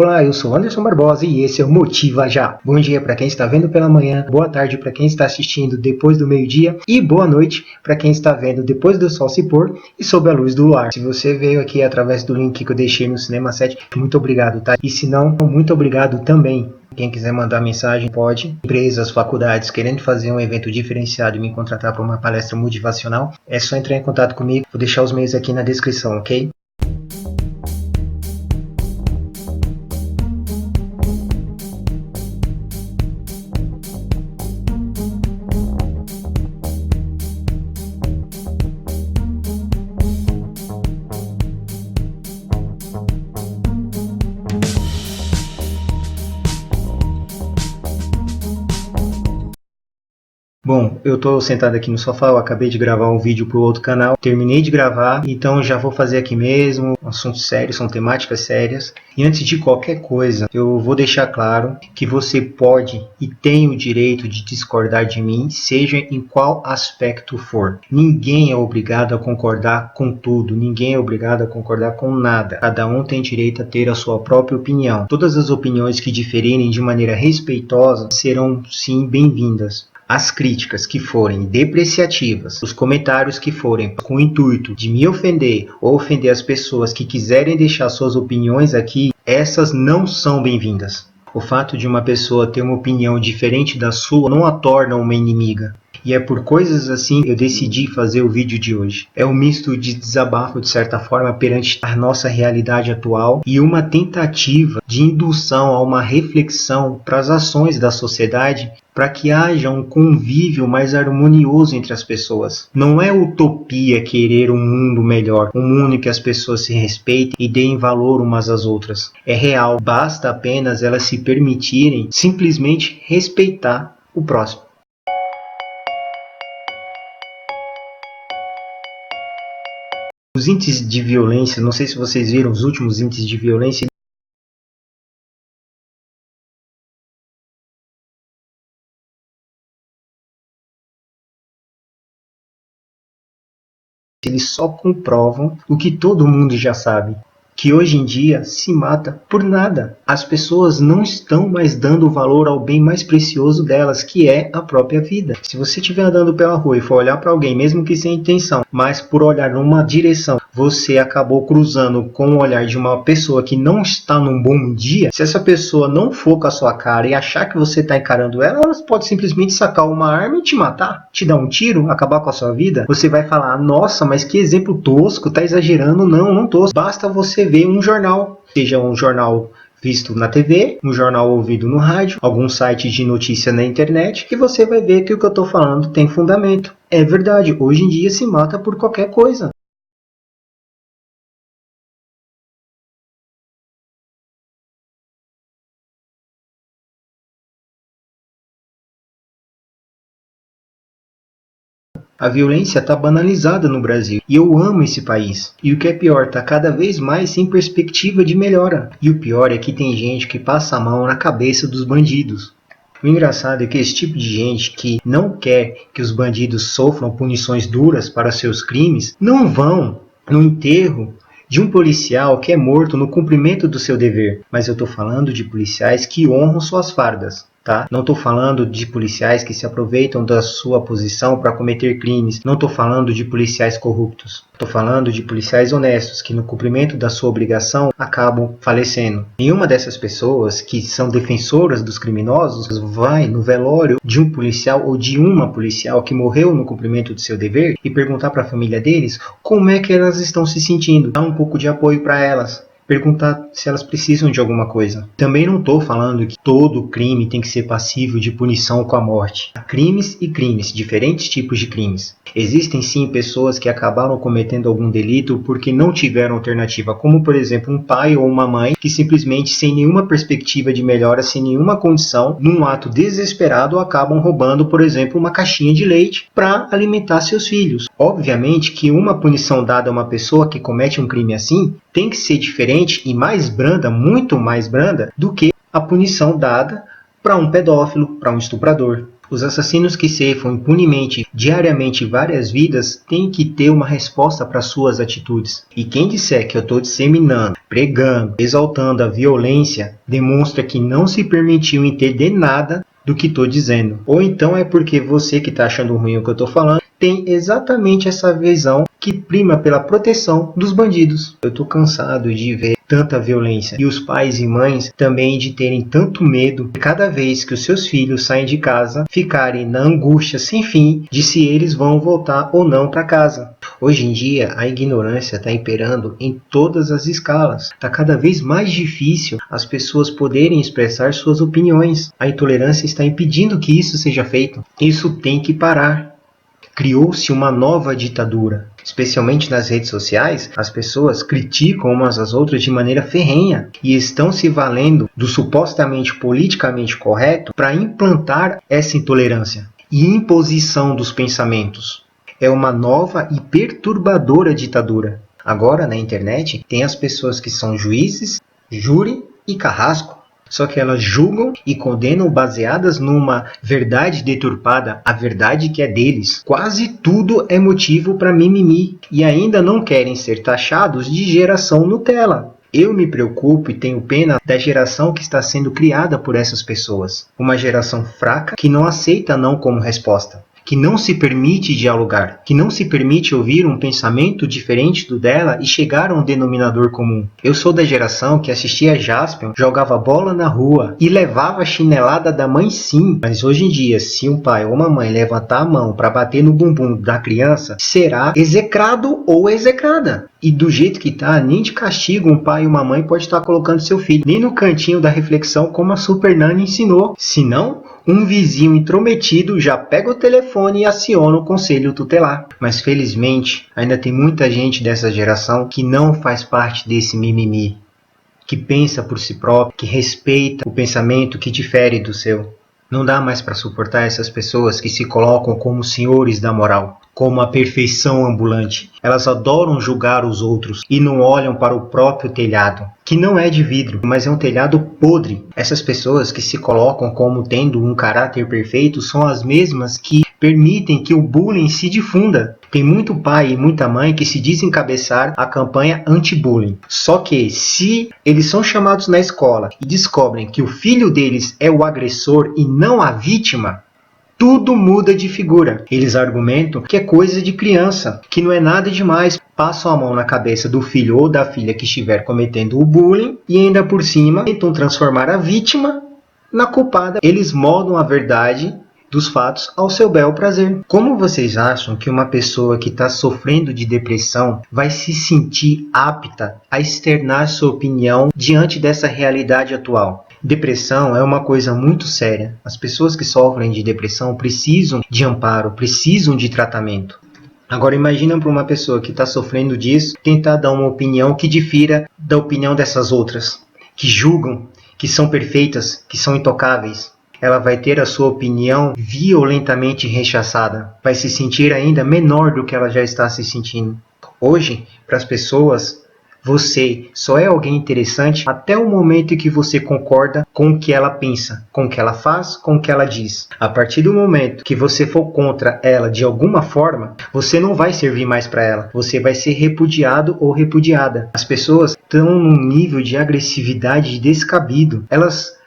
Olá, eu sou Anderson Barbosa e esse é o Motiva Já. Bom dia para quem está vendo pela manhã, boa tarde para quem está assistindo depois do meio-dia e boa noite para quem está vendo depois do sol se pôr e sob a luz do luar. Se você veio aqui através do link que eu deixei no Cinema 7, muito obrigado, tá? E se não, muito obrigado também. Quem quiser mandar mensagem pode. Empresas, faculdades querendo fazer um evento diferenciado e me contratar para uma palestra motivacional, é só entrar em contato comigo. Vou deixar os meios aqui na descrição, ok? Bom, eu estou sentado aqui no sofá, eu acabei de gravar um vídeo para o outro canal, terminei de gravar, então já vou fazer aqui mesmo, assuntos sérios, são temáticas sérias. E antes de qualquer coisa, eu vou deixar claro que você pode e tem o direito de discordar de mim, seja em qual aspecto for. Ninguém é obrigado a concordar com tudo, ninguém é obrigado a concordar com nada. Cada um tem direito a ter a sua própria opinião. Todas as opiniões que diferirem de maneira respeitosa serão sim bem-vindas. As críticas que forem depreciativas, os comentários que forem com o intuito de me ofender ou ofender as pessoas que quiserem deixar suas opiniões aqui, essas não são bem-vindas. O fato de uma pessoa ter uma opinião diferente da sua não a torna uma inimiga. E é por coisas assim que eu decidi fazer o vídeo de hoje. É um misto de desabafo, de certa forma, perante a nossa realidade atual e uma tentativa de indução a uma reflexão para as ações da sociedade para que haja um convívio mais harmonioso entre as pessoas. Não é utopia querer um mundo melhor, um mundo em que as pessoas se respeitem e deem valor umas às outras. É real, basta apenas elas se permitirem simplesmente respeitar o próximo. Os índices de violência, não sei se vocês viram os últimos índices de violência, eles só comprovam o que todo mundo já sabe, que hoje em dia se mata por nada. As pessoas não estão mais dando valor ao bem mais precioso delas, que é a própria vida. Se você estiver andando pela rua e for olhar para alguém, mesmo que sem intenção, mas por olhar numa direção, você acabou cruzando com o olhar de uma pessoa que não está num bom dia, se essa pessoa não for com a sua cara e achar que você está encarando ela, ela pode simplesmente sacar uma arma e te matar, te dar um tiro, acabar com a sua vida. Você vai falar, nossa, mas que exemplo tosco, tá exagerando. Não, não tô. Basta você ver um jornal, seja um jornal visto na TV, um jornal ouvido no rádio, algum site de notícia na internet, que você vai ver que o que eu estou falando tem fundamento. É verdade, hoje em dia se mata por qualquer coisa. A violência está banalizada no Brasil e eu amo esse país. E o que é pior, está cada vez mais sem perspectiva de melhora. E o pior é que tem gente que passa a mão na cabeça dos bandidos. O engraçado é que esse tipo de gente que não quer que os bandidos sofram punições duras para seus crimes, não vão no enterro de um policial que é morto no cumprimento do seu dever. Mas eu estou falando de policiais que honram suas fardas. Tá? Não estou falando de policiais que se aproveitam da sua posição para cometer crimes. Não estou falando de policiais corruptos. Estou falando de policiais honestos que no cumprimento da sua obrigação acabam falecendo. Nenhuma dessas pessoas que são defensoras dos criminosos vai no velório de um policial ou de uma policial que morreu no cumprimento do seu dever e perguntar para a família deles como é que elas estão se sentindo. Dar um pouco de apoio para elas. Perguntar se elas precisam de alguma coisa. Também não estou falando que todo crime tem que ser passível de punição com a morte. Há crimes e crimes, diferentes tipos de crimes. Existem sim pessoas que acabaram cometendo algum delito porque não tiveram alternativa, como por exemplo um pai ou uma mãe que simplesmente sem nenhuma perspectiva de melhora, sem nenhuma condição, num ato desesperado acabam roubando, por exemplo, uma caixinha de leite para alimentar seus filhos. Obviamente que uma punição dada a uma pessoa que comete um crime assim tem que ser diferente e mais branda, muito mais branda, do que a punição dada para um pedófilo, para um estuprador. Os assassinos que ceifam impunemente, diariamente, várias vidas têm que ter uma resposta para suas atitudes. E quem disser que eu estou disseminando, pregando, exaltando a violência, demonstra que não se permitiu entender nada do que estou dizendo. Ou então é porque você que está achando ruim o que eu estou falando, tem exatamente essa visão que prima pela proteção dos bandidos. Eu estou cansado de ver tanta violência e os pais e mães também de terem tanto medo de cada vez que os seus filhos saem de casa ficarem na angústia sem fim de se eles vão voltar ou não para casa. Hoje em dia a ignorância está imperando em todas as escalas. Está cada vez mais difícil as pessoas poderem expressar suas opiniões. A intolerância está impedindo que isso seja feito. Isso tem que parar. Criou-se uma nova ditadura. Especialmente nas redes sociais, as pessoas criticam umas às outras de maneira ferrenha e estão se valendo do supostamente politicamente correto para implantar essa intolerância e imposição dos pensamentos. É uma nova e perturbadora ditadura. Agora, na internet, tem as pessoas que são juízes, júri e carrasco. Só que elas julgam e condenam baseadas numa verdade deturpada, a verdade que é deles. Quase tudo é motivo para mimimi e ainda não querem ser taxados de geração Nutella. Eu me preocupo e tenho pena da geração que está sendo criada por essas pessoas. Uma geração fraca que não aceita não como resposta, que não se permite dialogar, que não se permite ouvir um pensamento diferente do dela e chegar a um denominador comum. Eu sou da geração que assistia Jaspion, jogava bola na rua e levava a chinelada da mãe sim, mas hoje em dia, se um pai ou uma mãe levantar a mão para bater no bumbum da criança, será execrado ou execrada. E do jeito que tá, nem de castigo um pai e uma mãe pode estar colocando seu filho, nem no cantinho da reflexão como a Super Nani ensinou. Senão, um vizinho intrometido já pega o telefone e aciona o conselho tutelar. Mas felizmente, ainda tem muita gente dessa geração que não faz parte desse mimimi, que pensa por si próprio, que respeita o pensamento que difere do seu. Não dá mais para suportar essas pessoas que se colocam como senhores da moral, como a perfeição ambulante. Elas adoram julgar os outros e não olham para o próprio telhado, que não é de vidro, mas é um telhado podre. Essas pessoas que se colocam como tendo um caráter perfeito são as mesmas que permitem que o bullying se difunda. Tem muito pai e muita mãe que se dizem encabeçar a campanha anti-bullying. Só que se eles são chamados na escola e descobrem que o filho deles é o agressor e não a vítima, tudo muda de figura. Eles argumentam que é coisa de criança, que não é nada demais. Passam a mão na cabeça do filho ou da filha que estiver cometendo o bullying e ainda por cima tentam transformar a vítima na culpada. Eles moldam a verdade dos fatos ao seu bel prazer. Como vocês acham que uma pessoa que está sofrendo de depressão vai se sentir apta a externar sua opinião diante dessa realidade atual? Depressão é uma coisa muito séria. As pessoas que sofrem de depressão precisam de amparo, precisam de tratamento. Agora imagina para uma pessoa que está sofrendo disso tentar dar uma opinião que difira da opinião dessas outras, que julgam, que são perfeitas, que são intocáveis. Ela vai ter a sua opinião violentamente rechaçada, vai se sentir ainda menor do que ela já está se sentindo. Hoje, para as pessoas, você só é alguém interessante até o momento em que você concorda com o que ela pensa, com o que ela faz, com o que ela diz. A partir do momento que você for contra ela de alguma forma, você não vai servir mais para ela. Você vai ser repudiado ou repudiada. As pessoas estão num nível de agressividade descabido. Elas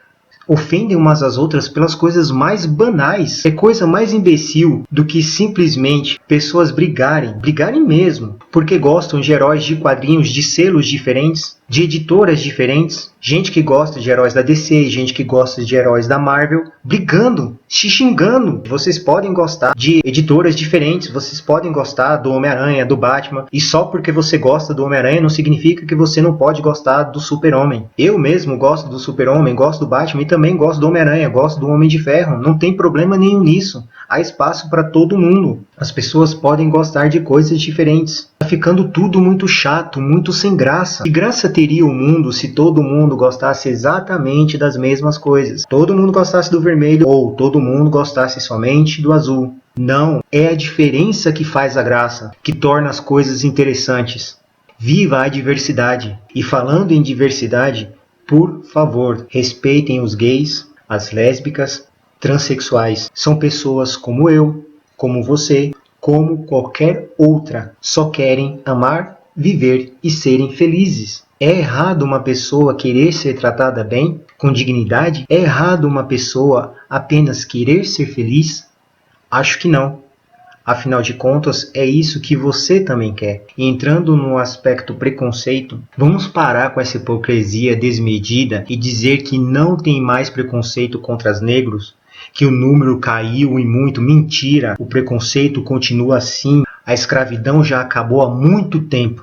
ofendem umas às outras pelas coisas mais banais. É coisa mais imbecil do que simplesmente pessoas brigarem mesmo, porque gostam de heróis de quadrinhos de selos diferentes, de editoras diferentes, gente que gosta de heróis da DC, gente que gosta de heróis da Marvel, brigando, se xingando. Vocês podem gostar de editoras diferentes, vocês podem gostar do Homem-Aranha, do Batman, e só porque você gosta do Homem-Aranha não significa que você não pode gostar do Super-Homem. Eu mesmo gosto do Super-Homem, gosto do Batman e também gosto do Homem-Aranha, gosto do Homem de Ferro. Não tem problema nenhum nisso. Há espaço para todo mundo. As pessoas podem gostar de coisas diferentes. Tá ficando tudo muito chato, muito sem graça. Que graça teria o mundo se todo mundo gostasse exatamente das mesmas coisas? Todo mundo gostasse do vermelho ou todo mundo gostasse somente do azul? Não, é a diferença que faz a graça, que torna as coisas interessantes. Viva a diversidade! E falando em diversidade, por favor, respeitem os gays, as lésbicas, Transsexuais são pessoas como eu, como você, como qualquer outra. Só querem amar, viver e serem felizes. É errado uma pessoa querer ser tratada bem, com dignidade? É errado uma pessoa apenas querer ser feliz? Acho que não. Afinal de contas, é isso que você também quer. E entrando no aspecto preconceito, vamos parar com essa hipocrisia desmedida e dizer que não tem mais preconceito contra os negros? Que o número caiu e muito? Mentira! O preconceito continua assim. A escravidão já acabou há muito tempo.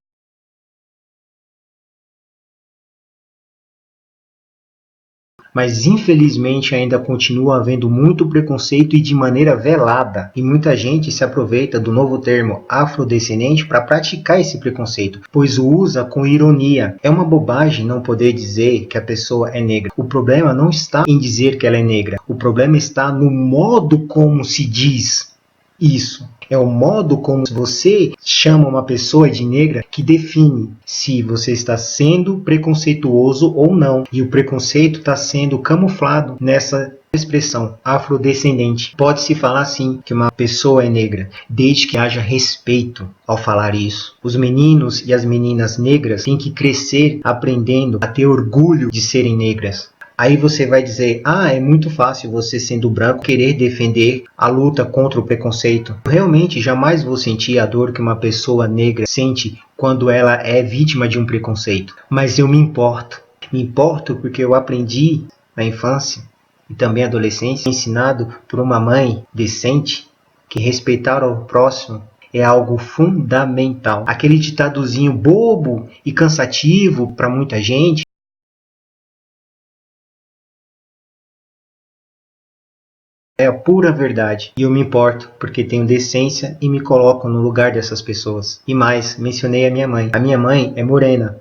Mas infelizmente ainda continua havendo muito preconceito e de maneira velada. E muita gente se aproveita do novo termo afrodescendente para praticar esse preconceito, pois o usa com ironia. É uma bobagem não poder dizer que a pessoa é negra. O problema não está em dizer que ela é negra. O problema está no modo como se diz isso. É o modo como você chama uma pessoa de negra que define se você está sendo preconceituoso ou não. E o preconceito está sendo camuflado nessa expressão afrodescendente. Pode-se falar sim que uma pessoa é negra, desde que haja respeito ao falar isso. Os meninos e as meninas negras têm que crescer aprendendo a ter orgulho de serem negras. Aí você vai dizer, é muito fácil você sendo branco querer defender a luta contra o preconceito. Eu realmente jamais vou sentir a dor que uma pessoa negra sente quando ela é vítima de um preconceito. Mas eu me importo. Me importo porque eu aprendi na infância e também adolescência, ensinado por uma mãe decente, que respeitar o próximo é algo fundamental. Aquele ditadozinho bobo e cansativo para muita gente, é a pura verdade. E eu me importo, porque tenho decência e me coloco no lugar dessas pessoas. E mais, mencionei a minha mãe. A minha mãe é morena.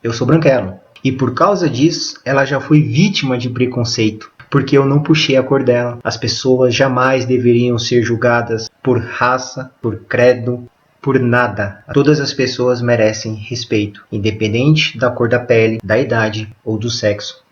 Eu sou branquelo. E por causa disso, ela já foi vítima de preconceito. Porque eu não puxei a cor dela. As pessoas jamais deveriam ser julgadas por raça, por credo, por nada. Todas as pessoas merecem respeito, independente da cor da pele, da idade ou do sexo.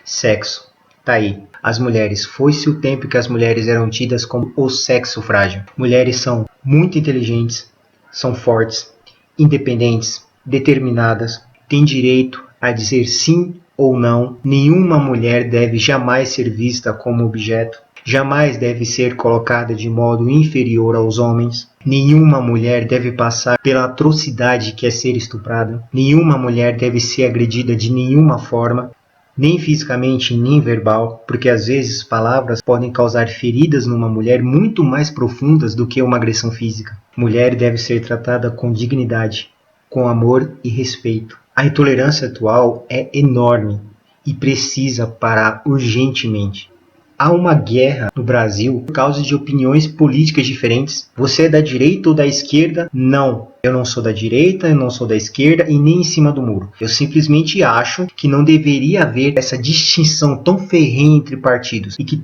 Sexo. Tá aí. As mulheres. Foi-se o tempo que as mulheres eram tidas como o sexo frágil. Mulheres são muito inteligentes, são fortes, independentes, determinadas, têm direito a dizer sim ou não. Nenhuma mulher deve jamais ser vista como objeto. Jamais deve ser colocada de modo inferior aos homens. Nenhuma mulher deve passar pela atrocidade que é ser estuprada. Nenhuma mulher deve ser agredida de nenhuma forma, nem fisicamente, nem verbal, porque às vezes palavras podem causar feridas numa mulher muito mais profundas do que uma agressão física. Mulher deve ser tratada com dignidade, com amor e respeito. A intolerância atual é enorme e precisa parar urgentemente. Há uma guerra no Brasil por causa de opiniões políticas diferentes. Você é da direita ou da esquerda? Não. Eu não sou da direita, eu não sou da esquerda e nem em cima do muro. Eu simplesmente acho que não deveria haver essa distinção tão ferrenha entre partidos e que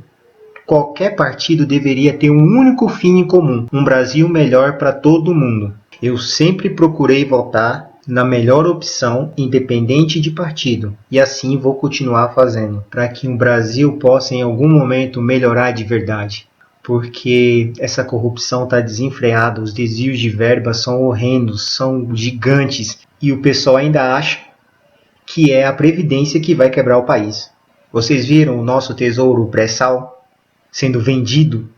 qualquer partido deveria ter um único fim em comum: um Brasil melhor para todo mundo. Eu sempre procurei votar na melhor opção, independente de partido, e assim vou continuar fazendo, para que o Brasil possa em algum momento melhorar de verdade, porque essa corrupção está desenfreada, os desvios de verbas são horrendos, são gigantes, e o pessoal ainda acha que é a Previdência que vai quebrar o país. Vocês viram o nosso tesouro pré-sal sendo vendido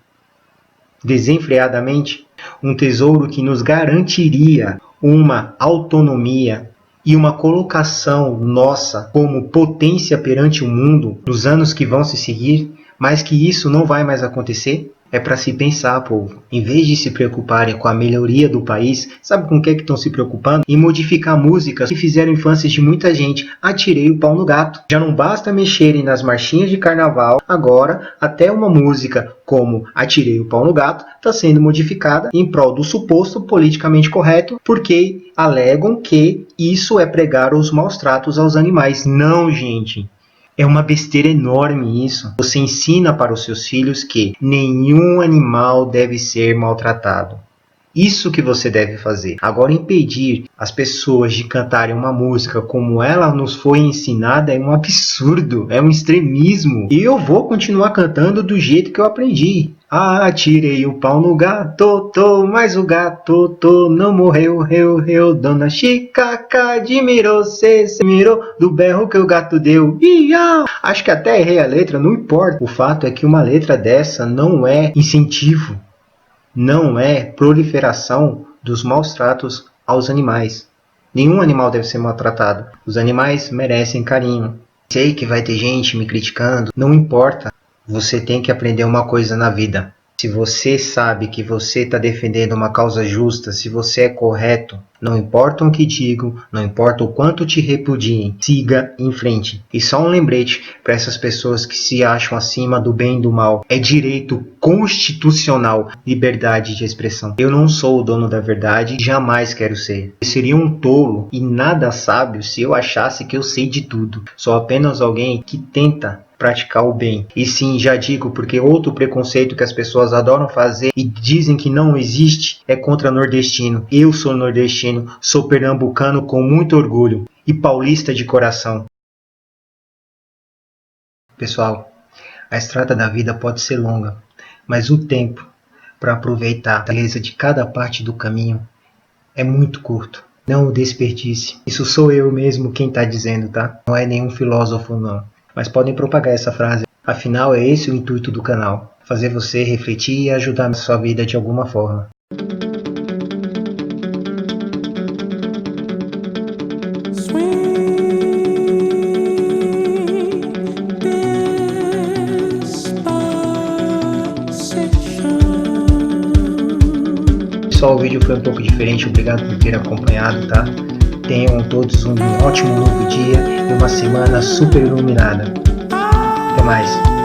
desenfreadamente? Um tesouro que nos garantiria uma autonomia e uma colocação nossa como potência perante o mundo nos anos que vão se seguir, mas que isso não vai mais acontecer? É para se pensar, povo. Em vez de se preocuparem com a melhoria do país, sabe com o que estão se preocupando? Em modificar músicas que fizeram infâncias de muita gente. Atirei o pau no gato. Já não basta mexerem nas marchinhas de carnaval, agora até uma música como Atirei o pau no gato está sendo modificada em prol do suposto politicamente correto, porque alegam que isso é pregar os maus tratos aos animais. Não, gente. É uma besteira enorme isso. Você ensina para os seus filhos que nenhum animal deve ser maltratado. Isso que você deve fazer. Agora, impedir as pessoas de cantarem uma música como ela nos foi ensinada é um absurdo, é um extremismo. E eu vou continuar cantando do jeito que eu aprendi. Ah, tirei o pau no gato, mas o gato não morreu, Dona Chica admirou, se mirou do berro que o gato deu. Ia! Acho que até errei a letra, não importa. O fato é que uma letra dessa não é incentivo, não é proliferação dos maus tratos aos animais. Nenhum animal deve ser maltratado. Os animais merecem carinho. Sei que vai ter gente me criticando, não importa. Você tem que aprender uma coisa na vida. Se você sabe que você está defendendo uma causa justa, se você é correto, não importa o que digam, não importa o quanto te repudiem, siga em frente. E só um lembrete para essas pessoas que se acham acima do bem e do mal. É direito constitucional, liberdade de expressão. Eu não sou o dono da verdade e jamais quero ser. Eu seria um tolo e nada sábio se eu achasse que eu sei de tudo. Sou apenas alguém que tenta praticar o bem. E sim, já digo, porque outro preconceito que as pessoas adoram fazer e dizem que não existe é contra nordestino. Eu sou nordestino, sou pernambucano com muito orgulho e paulista de coração. Pessoal, a estrada da vida pode ser longa, mas o tempo para aproveitar a beleza de cada parte do caminho é muito curto. Não o desperdice. Isso sou eu mesmo quem está dizendo, tá? Não é nenhum filósofo, não. Mas podem propagar essa frase. Afinal, é esse o intuito do canal. Fazer você refletir e ajudar na sua vida de alguma forma. Pessoal, o vídeo foi um pouco diferente. Obrigado por ter acompanhado, tá? Tenham todos um ótimo novo dia e uma semana super iluminada. Até mais!